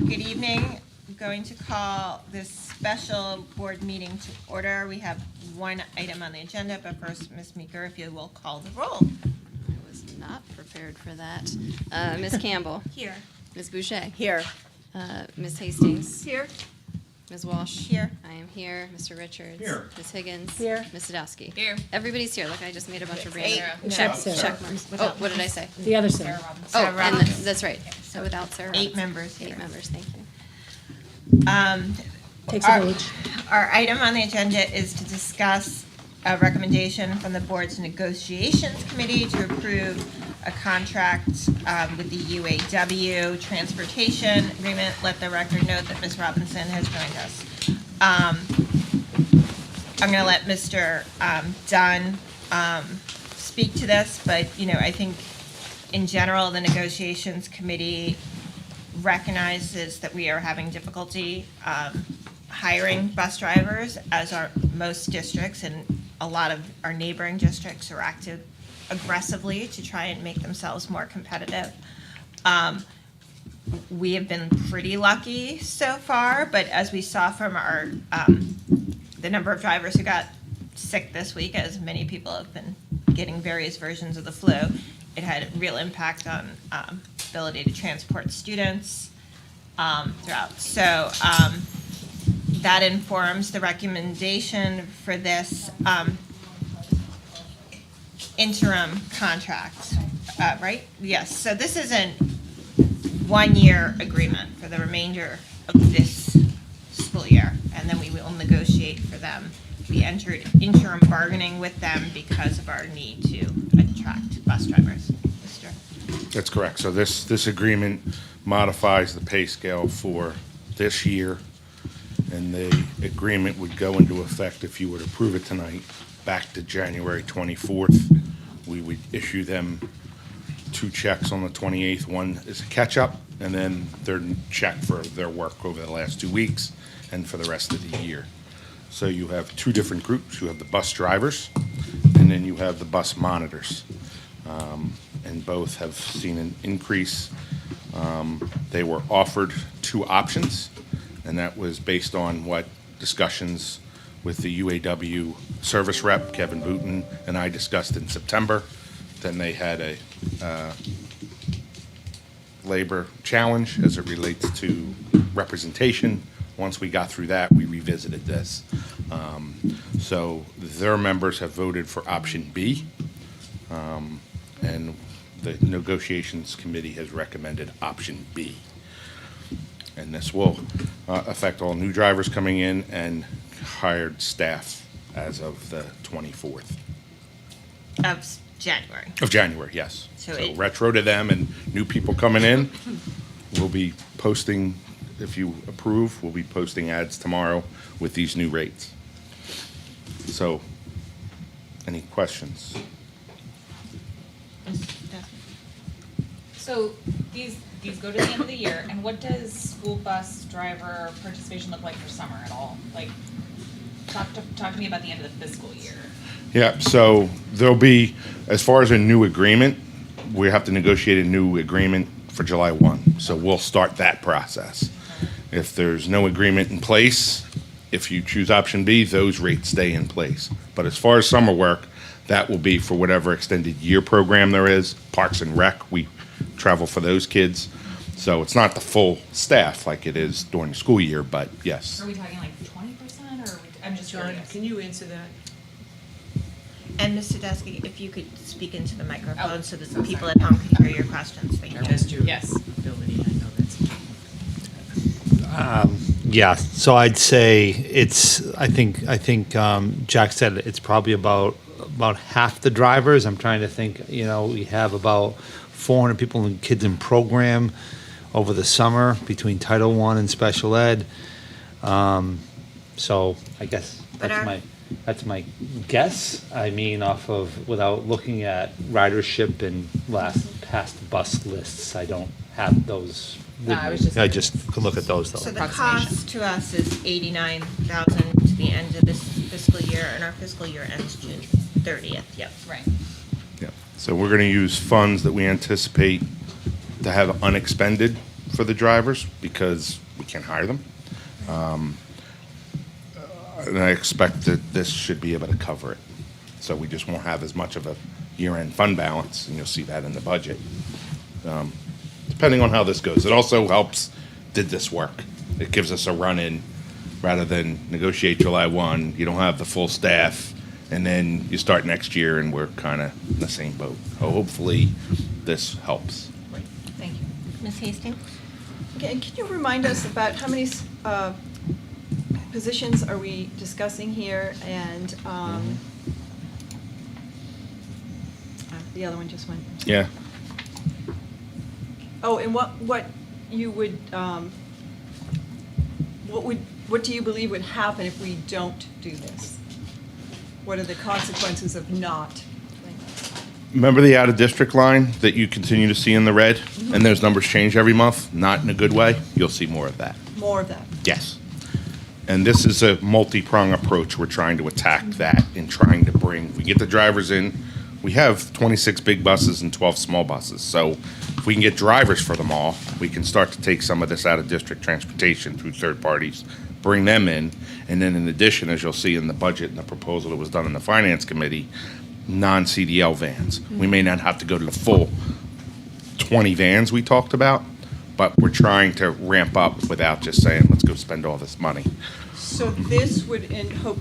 Good evening. I'm going to call this special board meeting to order. We have one item on the agenda, but first, Ms. Meeker, if you will call the roll. I was not prepared for that. Ms. Campbell. Here. Ms. Boucher. Here. Ms. Hastings. Here. Ms. Walsh. Here. I am here. Mr. Richards. Here. Ms. Higgins. Here. Ms. Sadowski. Here. Everybody's here. Look, I just made a bunch of Eight. random No. check Sarah. marks. Oh, what did I say? The other Sarah. Oh, Sarah and Robbins. that's right. So without Sarah. Eight Robbins. members here. 8 members, thank you. Takes a village. Our item on the agenda is to discuss a recommendation from the board's negotiations committee to approve a contract with the UAW transportation agreement. Let the record note that Ms. Robinson has joined us. I'm going to let Mr. Dunn speak to this, but, I think in general, the negotiations committee recognizes that we are having difficulty hiring bus drivers, as are most districts, and a lot of our neighboring districts are active aggressively to try and make themselves more competitive. We have been pretty lucky so far, but as we saw from our the number of drivers who got sick this week, as many people have been getting various versions of the flu, it had a real impact on ability to transport students throughout. So that informs the recommendation for this interim contract, right? Yes, so this is a one-year agreement for the remainder of this school year, and then we will negotiate for them. We entered interim bargaining with them because of our need to attract bus drivers. Mr. That's correct. So this agreement modifies the pay scale for this year, and the agreement would go into effect if you would approve it tonight, back to January 24th. We would issue them 2 checks on the 28th. One is a catch-up, and then their check for their work over the last 2 weeks and for the rest of the year. So you have 2 different groups. You have the bus drivers, and then you have the bus monitors. And both have seen an increase. They were offered 2 options, and that was based on what discussions with the UAW service rep, Kevin Booton, and I discussed in September. Then they had a labor challenge as it relates to representation. Once we got through that, we revisited this. So their members have voted for option B, and the negotiations committee has recommended option B. And this will affect all new drivers coming in and hired staff as of the 24th. Of January. Of January, yes. So So it- retro to them and new people coming in. We'll be posting, if you approve, we'll be posting ads tomorrow with these new rates. So, any questions? So these go to the end of the year, and what does school bus driver participation look like for summer at all? Like, talk to me about the end of the fiscal year. Yeah, so there'll be, as far as a new agreement, we have to negotiate a new agreement for July 1. So we'll start that process. If there's no agreement in place, if you choose option B, those rates stay in place. But as far as summer work, that will be for whatever extended year program there is. Parks and Rec, we travel for those kids. So it's not the full staff like it is during the school year, but yes. Are we talking like 20%, or I'm just John, curious? can you answer that? And Ms. Sadowski, if you could speak into the microphone Oh, so that so the people sorry. at home can hear your questions. Thank you. That's your Yes. ability, I know that's. Yeah, so I'd say I think Jack said it's probably about half the drivers. I'm trying to think, we have about 400 people and kids in program over the summer between Title I and special ed. So I guess But that's my guess. I mean, without looking at ridership and past bus lists, I don't have those with No, I me. was just- I just could look at those though. So the Approximation. cost to us is $89,000 to the end of this fiscal year, and our fiscal year ends June 30th. Yep. Right. Yeah. So we're going to use funds that we anticipate to have unexpended for the drivers because we can't hire them. And I expect that this should be able to cover it. So we just won't have as much of a year-end fund balance, and you'll see that in the budget. Depending on how this goes. It also helps, did this work? It gives us a run-in rather than negotiate July 1, you don't have the full staff, and then you start next year and we're kind of in the same boat. So hopefully this helps. Thank you. Ms. Hastings? Okay, and can you remind us about how many positions are we discussing here? And the other one just went. Yeah. Oh, and what you would, what do you believe would happen if we don't do this? What are the consequences of not doing this? Remember the out-of-district line that you continue to see in the red? And those numbers change every month, not in a good way? You'll see more of that. More of that? Yes. And this is a multi-prong approach. We're trying to attack that and trying to bring, we get the drivers in. We have 26 big buses and 12 small buses. So if we can get drivers for them all, we can start to take some of this out-of-district transportation through third parties, bring them in. And then in addition, as you'll see in the budget and the proposal that was done in the Finance Committee, non-CDL vans. We may not have to go to the full 20 vans we talked about, but we're trying to ramp up without just saying, let's go spend all this money. So this would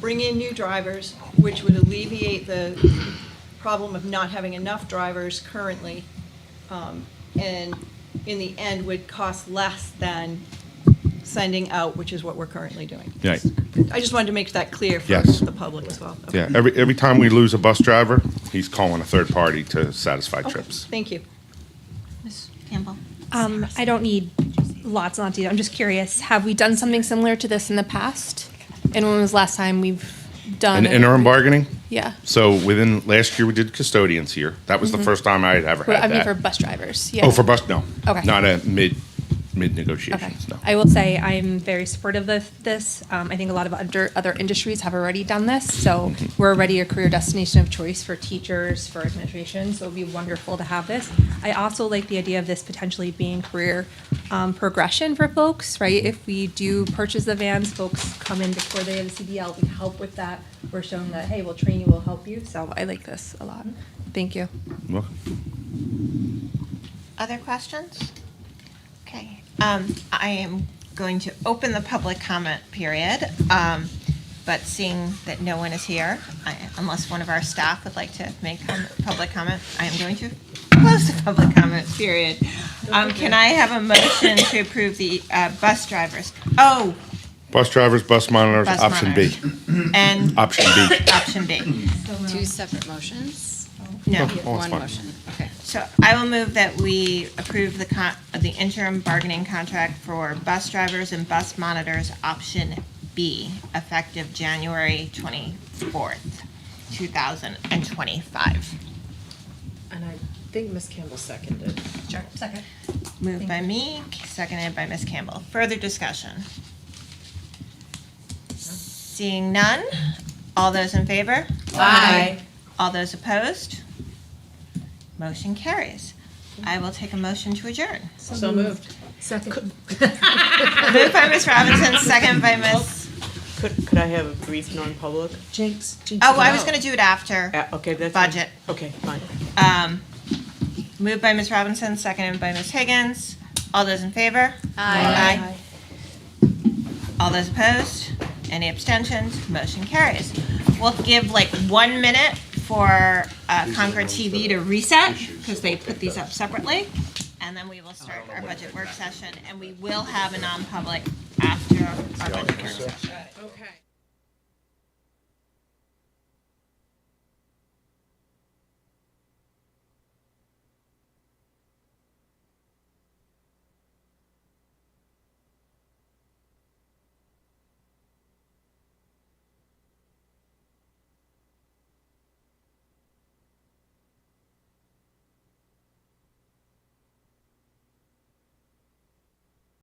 bring in new drivers, which would alleviate the problem of not having enough drivers currently, and in the end would cost less than sending out, which is what we're currently doing. Right. I just wanted to make that clear for Yes. the public as well. Okay. Yeah, every time we lose a bus driver, he's calling a third party to satisfy Okay, trips. thank you. Ms. Campbell? I don't need lots and lots of detail. I'm just curious, have we done something similar to this in the past? And when was the last time we've done And it? interim bargaining? Yeah. So within, last year we did custodians here. That was the first time I had ever But had I mean for that. bus drivers. Yeah. Oh, for bus, no. Okay. Not a mid Okay. negotiations, no. I will say I'm very supportive of this. I think a lot of other industries have already done this, so we're already a career destination of choice for teachers, for administration, so it would be wonderful to have this. I also like the idea of this potentially being career progression for folks, right? If we do purchase the vans, folks come in before they have a CDL, we help with that. We're showing that, hey, we'll train you, we'll help you, so I like this a lot. Thank you. Well, Other questions? Okay, I am going to open the public comment period, but seeing that no one is here, unless one of our staff would like to make public comment, I am going to close the public comment period. Can I have a motion to approve the bus drivers? Oh, bus drivers, bus monitors, Bus option B. and Option B. option B. Two separate motions? No. Oh, it's One fine. motion, okay. So I will move that we approve the interim bargaining contract for bus drivers and bus monitors, option B, effective January 24th, 2025. And I think Ms. Campbell seconded. Sure. Second. Moved by me, seconded by Ms. Campbell. Further discussion? Seeing none, all those in favor? Aye. All those opposed? Motion carries. I will take a motion to adjourn. So moved. Second. Moved by Ms. Robinson, second by Ms. Could I have a brief non-public? Jinx. Oh, I was going to do it after. Okay, that's. Budget. Okay, fine. Moved by Ms. Robinson, seconded by Ms. Higgins. All those in favor? Aye. All those opposed? Any abstentions? Motion carries. We'll give like 1 minute for Concord TV to reset, because they put these up separately. And then we will start our budget work session, and we will have a non-public after our budget work session. Okay.